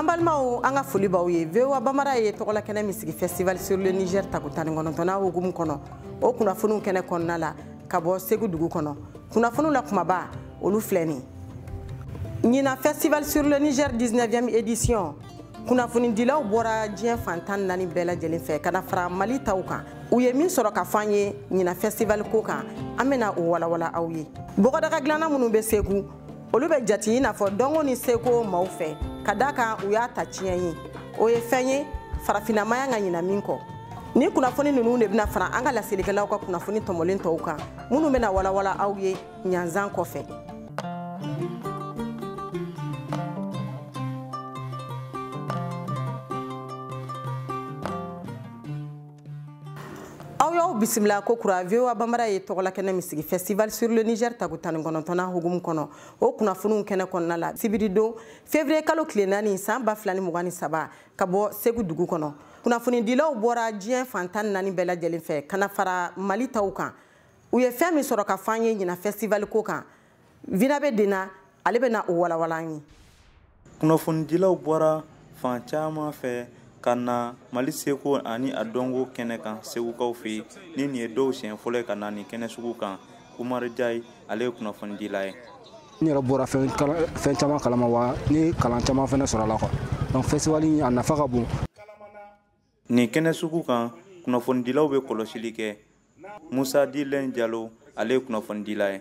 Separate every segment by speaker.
Speaker 1: Ambalmao anga foli bawye vewa bamara ye tokola kene misigi festival sur le Niger takutani ngontona wogum kono o kuna funu kene konnala kabo Segu dugu kono kuna funu la kumaba olu fleni Nina festival sur le Niger 19e édition kuna funu dilaw bora dien fantan nani bela jelen fe kana fra Mali tawka uye min soro ka fanye Nina festival ko kan amena o wala wala awye bogo daga glana munu be Segu olu be jati na fo dongo ni Segu mawfe kadaka uya ta tienyi o ye fenye farafina maya nga nyina minko ni kuna foni nunu ne bina fara anga la selikala ko kuna foni tomolen tawka munu mena wala wala awye nyanzan kofe Ayo bisimila ko kura vewa bamara ye togola kene misigi festival sur le Niger takutani ngontona hugum kono o kuna funu kene konna la sibirido février kalo klenani samba flani mugani saba kabo Segu dugu kono kuna funi dilaw bora dien fantan nani bela jelen fe kana fara Mali tawka uye femi soro ka fanye Nina festival ko kan vinabe dina alebena o wala walani
Speaker 2: kuna funi dilaw bora fan chama fe kana Mali Seko ani adongo kene kan Segu kaw fi ni ni do sien fole kana ni kene sugu kan Umar Jai ale kuna fon dilay
Speaker 3: ni rabora fen chama kalama wa ni kalan chama fene sora la ko donc festival ni an nafa ka bon
Speaker 2: ni kene sugu kan kuna fon dilaw be kolosili ke Musa Dilen Diallo ale kuna fon dilay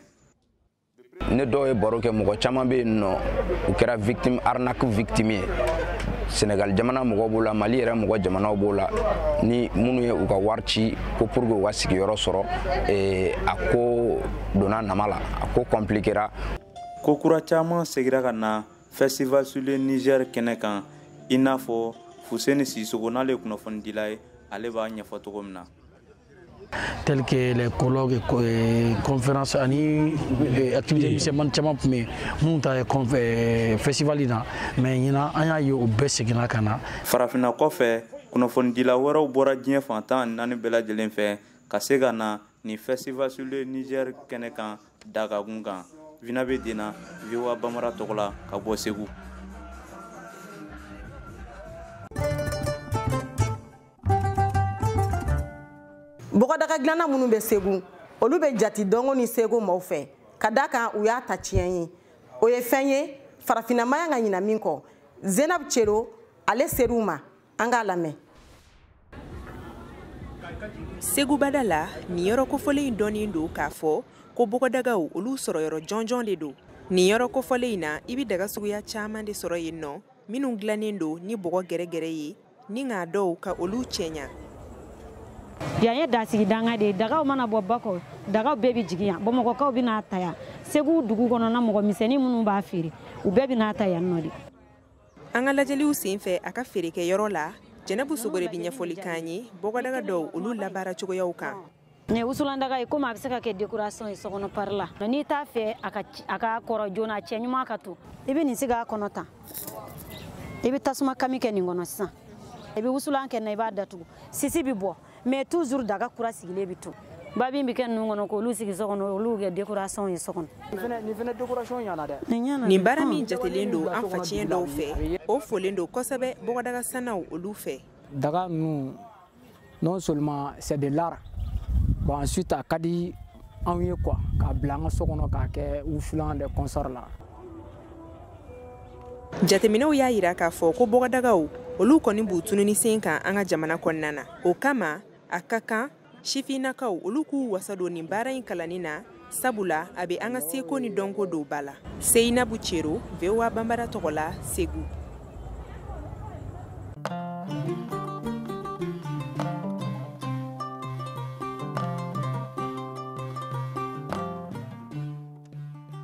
Speaker 4: ne do e boro ke mo chama be no u kera victime arnaque victime Sénégal jamana mo bola Mali era mo jamana bola ni munu ye u ka warci ko pour go wasiki yoro soro ako dona namala ako compliquera
Speaker 2: ko kura chama segira kana festival sur le Niger kenekan inafo Fuseni Sissoko nale kuno fon dilay ale ba nya foto gomna
Speaker 5: tels que les colloques et conférences ani activités mission chama mais munta festival ina mais ina anya yo besigina kana
Speaker 2: farafina ko fe kuno fon dila woro bora dien fantan nani bela jelen fe kasega na ni festival sur le Niger kenekan daga gunga vinabe dina viwa bamara tokola ka bo Segu
Speaker 1: bogo daga glana munu be Segu olu be jati dongo ni Segu mawfe kadaka uya ta tienyi o ye fenye farafina maya nga nyina minko Zenab Chero ale seruma anga lame
Speaker 6: Segu badala ni yoro ko fole indoni ndo kafo ko bogo daga olu soro yoro jonjon de do ni yoro ko fole ina ibi daga suya chama de soro yinno minu glanendo ni bogo gere gere yi ni nga do ka olu chenya
Speaker 7: Yaya dasigi danga de daga mana bo bako daga bebi jigiya bomoko ka obi na taya Segu dugu kono na mogo miseni munu ba firi u bebi na taya nodi
Speaker 6: angala jeli usinfe aka firi ke yoro la jenabu sugore binya foli kanyi bogo daga do ulu labara chugo yauka
Speaker 7: ne usulanda ga ko ma bisaka ke decoration e sokono parla ni ta fe aka koro jona chenyuma ka to ibi ni siga kono ta ibi tasuma kamike ni ngono sa ibi usulanke na iba datu sisi bibo mais toujours daga kura sigile bitu babi mbiken ngono ko lu sigi sokono lu ge decoration yi sokono
Speaker 3: ni fene decoration yana de
Speaker 6: ni barami jatelendo an facien do fe o folendo kosabe bogo daga sanaw olu fe
Speaker 3: daga nous non seulement c'est de l'art bon ensuite akadi anye quoi ka blanga sokono ka ke ou flan de concert là
Speaker 6: jatemino ya ira ka fo ko bogo daga olu koni butunu ni senka anga jamana konnana o kama akaka shifina kaw oluku wasado ni bara in kalanina sabula abe anga Seko ni dongo do bala Seina Buchero vewa bambara tokola Segu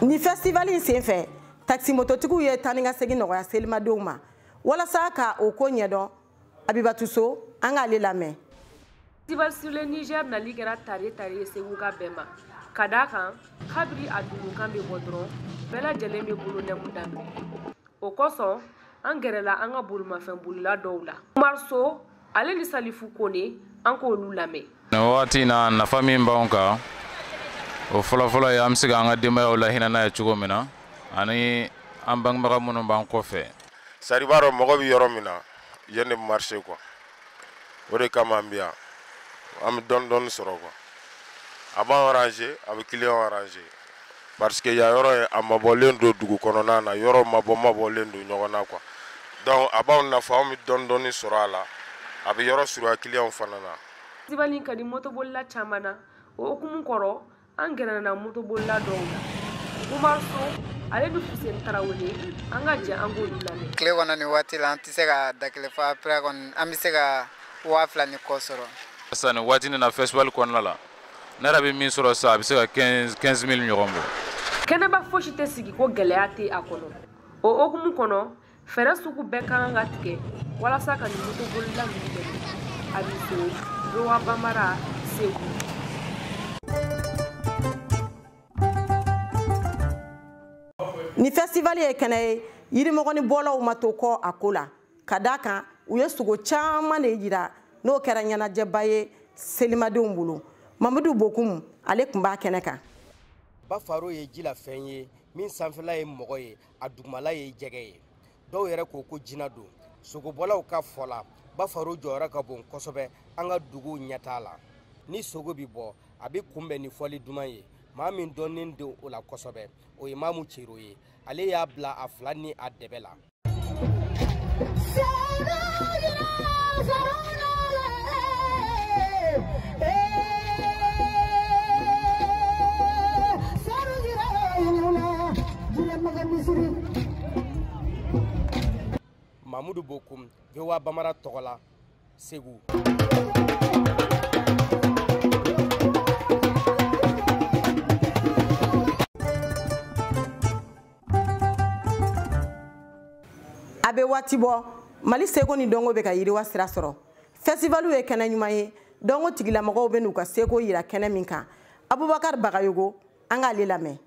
Speaker 1: ni festival in senfe taxi mototiku ye taninga segi no ya selma doma wala saka o ko nyedo abibatuso anga le lame
Speaker 8: festival sur le Niger na ligera tare Segu ka bema kadaka khabri adunu kambe bodron bela jeleme bulu ne mudam o koso angerela anga bulma fen bulula dowla marso ale ni salifu kone anko lu lame
Speaker 9: na wati na nafami mbonka o fola ya amsiga anga dima wala hina na chugo mina ani ambang maka munum bang kofe
Speaker 10: saribaro mogo bi yoro mina yene marché quoi o de kama mbia am don soro quoi aba arranger avec client arranger parce que ya yoro amabolen do dugu konona na yoro mabolen do nyogona quoi donc aba on na fami don soro ala abi yoro suru client fanana
Speaker 8: festival kadi moto bolla chamana o okumun koro angena na moto bolla donga Umar So ale du Hussein Tarawele anga je ango lulane
Speaker 11: kle wana ni wati la antisega dakle fa après kon amisega wafla ni kosoro
Speaker 9: sana wati na festival kon la na rabi min soro sa bisega 15000 nyombo
Speaker 8: kena ba foshite sigi ko geleate akono o okumun kono fere suku beka nga tike wala saka ni moto bolla ngide abiso roa bamara segu
Speaker 1: ni festival ye kene yiri mogoni bolaw matoko akola kadaka uye sugo chama ne jira no kera nyana jebaye selimadenw bulu Mamadou Bokum ale kumba keneka
Speaker 12: ba faro ye jila fenye min sanfela ye mogo ye a dugumala ye jɛgɛ ye dɔw yɛrɛ ko ko jina don sogobɔlaw ka fɔla ba faro jɔyɔrɔ ka bon kosɛbɛ an ka dugu ɲɛtaa la ni sogo bi bɔ a bi kunbɛn ni fɔli duman ye maa min dɔnnen don o la kosɛbɛ o ye Mamu Cero ye ale y'a bila a fila ni a dɛbɛ la Mamadou Bokum VOA Bamara Togola Segu
Speaker 1: abe wati bo Mali Sego ni dongo be ka yiriwa sira sɔrɔ festivalu ye kɛnɛ ɲuman ye dongo tigilamɔgɔw be n'u ka seko yira kɛnɛ min kan Abubakar Bagayogo an k'ale lamɛn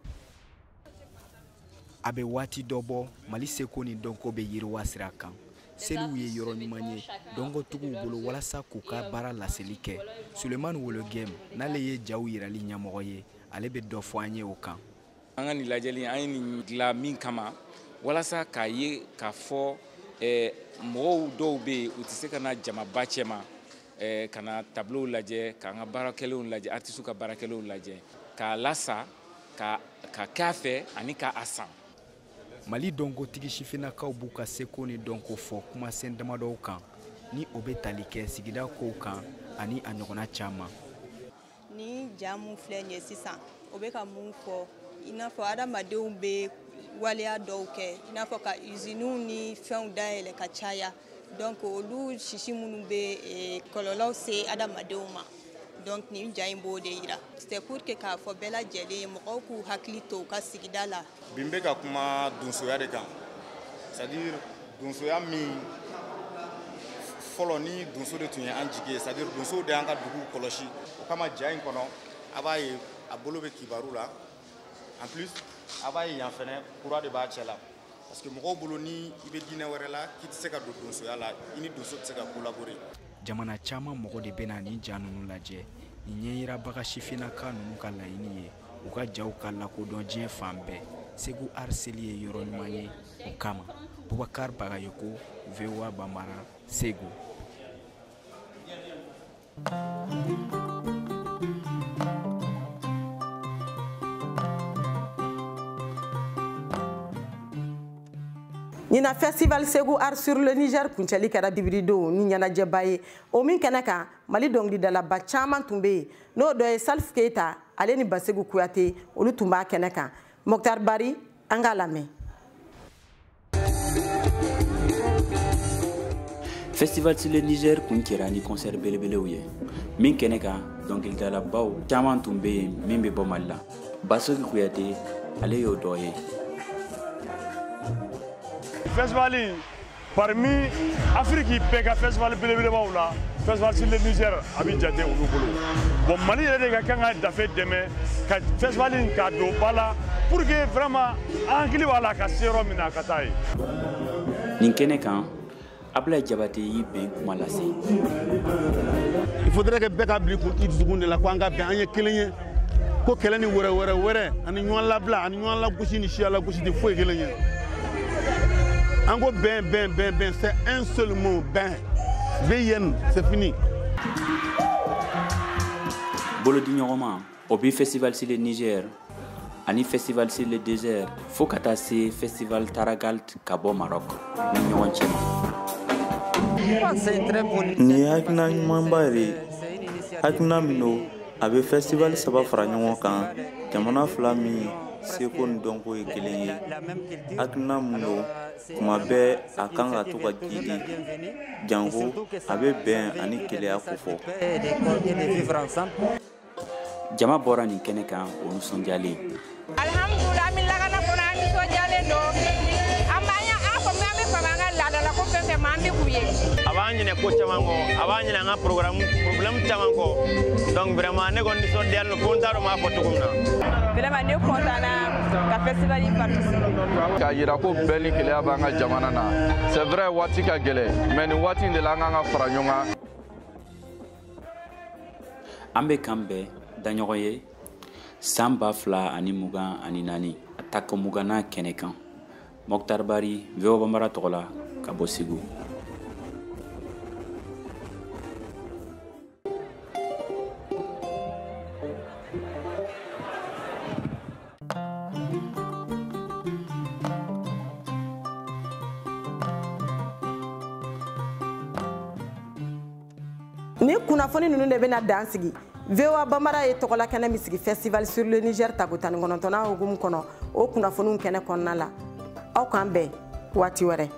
Speaker 13: abe wati dɔbɔ Mali Seko ni donko be yiriwa sira kan seliw ye yɔrɔ ɲuman ye dongo tuguw bolo walasa k'u ka baara laseli kɛ Sulemani Wologem n'ale ye jaw yirali ɲɛmɔgɔ ye ale be dɔ fɔ an ye o kan
Speaker 14: an ka nin lajɛli an ye nin dilan min kama walasa k'a ye k'a fɔ mɔgɔw dɔw be yen u tɛ se ka na jamaba cɛma ka na tableau lajɛ k'an ka baarakɛlenw lajɛ artistes ka baarakɛlenw lajɛ k'a lasa ka k'a fɛ ani k'a san
Speaker 13: Mali donkotigi sifinnakaw b'u ka seko ni donko fɔ kumasen damadɔw kan ni o be tali kɛ sigida kow kan ani a ɲɔgɔnna caman
Speaker 15: ni jamu filɛ ɲɛ sisan o be ka mun fɔ i n'a fɔ adamadenw be waleya dɔw kɛ i n'a fɔ ka usiniw ni fɛnw dayɛlɛ ka caya donc olu sisi minnu be kɔlɔlɔw se adamadenw ma donc ni ja in b'o de yira c'est pour que k'a fɔ bɛɛ lajɛlen mɔgɔw k'u hakili to u ka sigida la
Speaker 16: bin bɛ ka kuma donsoya de kan c'est à dire donsoya min fɔlɔ ni donso de tun ye an jigi ye c'est à dire donsow de y'an ka dugu kɔlɔsi o kama ja in kɔnɔ a b'a ye a bolo bɛ kibaru la en plus a b'a ye yan fɛnɛ kura de b'a cɛ la parce que mɔgɔw bolo ni I bɛ diinɛ wɛrɛ la k'i tɛ se ka don donsoya la I ni donso tɛ se ka collaborer
Speaker 13: jamana caman mɔgɔ de bɛna nin ja ninnu lajɛ nin ɲɛyirabaga sifinnaka ninnu ka laɲini ye u ka jaw ka lakodɔn diɲɛ fan bɛɛ Segu Art seli ye yɔrɔ ɲuman ye o kama Bubakar Bagayogo VOA Bamara Segu
Speaker 1: Nina festival Segu Art sur le Niger kuncɛli kɛra dibrido ni ɲɛnajɛba ye o min kɛnɛ kan Mali dɔnkilidalaba caman tun be yen n'o dɔ ye Salif Keita ale ni Basegu Kuyate olu tun b'a kɛnɛ kan Mokhtar Bari an k'a lamɛn
Speaker 17: Festival sur le Niger kun kɛra ni concert belebelew ye min kɛnɛ kan dɔnkilidalabaw caman tun be yen min be bɔ Mali la Basegu Kuyate ale y'o dɔ ye
Speaker 18: Festival parmi Afrique bɛɛ ka festival belebelebaw la festival sur le Niger a bi jate olu bolo bon Mali yɛrɛ de ka kan ka dafe dɛmɛ ka festival ka don ba la pour que vraiment an hakili b'a la ka se yɔrɔ min na ka taa ye
Speaker 17: nin kɛnɛ kan Ablaye Jabate y'i bɛn kuma lase
Speaker 19: il faudrait que bɛɛ ka bila i dusukun de la ko an ka bɛn an ye kelen ye ko kɛlɛ ni wɛrɛ ani ɲɔgɔn labila ani ɲɔgɔn lagosi ni siya lagosi tɛ foyi kelen ye Ango ben, c'est un seul mot, ben. Ben, c'est fini.
Speaker 17: Bolodi ɲɔgɔnma o bi festival sur le Niger ani festival sur le désert fo ka taa se festival Taragalt ka bɔ Maroc ni ɲɔgɔn cɛ ma.
Speaker 2: Nin ye hakilina ɲumanba yɛrɛ ye. Hakilina min don a bɛ festival saba fara ɲɔgɔn kan jamana fila min seko ni dɔnko ye kelen ye. Hakilina min don kuma bɛɛ a kan ka to ka jidi jango a bɛ bɛn ani keleya ko fɔ.
Speaker 17: Jama bɔra nin kɛnɛ kan o nisɔndiyalen.
Speaker 20: Alhamdulillah min lagana kɔnɔ an nisɔndiyalen don. An b'an fɔ min an bɛ fɛ an ka laadala ko fɛn fɛn ma an bɛ k'u ye.
Speaker 21: A b'an ɲinɛ ko caman kɔ, a b'an ɲinɛ an ka problème caman kɔ. Donc vraiment ne kɔni nisɔndiyalen don fo n t'a dɔn n b'a fɔ cogo min na.
Speaker 20: Vraiment ne content na ka festival in participer.
Speaker 22: K'a yira ko bɛɛ ni keleya b'an ka jamana na. C'est vrai waati ka gɛlɛn mais nin waati in de la an kan ka fara ɲɔgɔn kan.
Speaker 17: An bɛ kan bɛɛ daɲɔgɔn ye san 2024 a tako mugana kɛnɛ kan. Mokhtar Bari, VOA Bambara tɔgɔ la ka bɔ Segu.
Speaker 1: Ni kunnafoni ninnu de bɛna dan sigi. VOA Bambara ye tɔgɔla kɛnɛ min sigi festival sur le Niger tako 19 hukumu kɔnɔ o kunnafoniw kɛnɛ kɔnɔna la. Aw k'an bɛn waati wɛrɛ.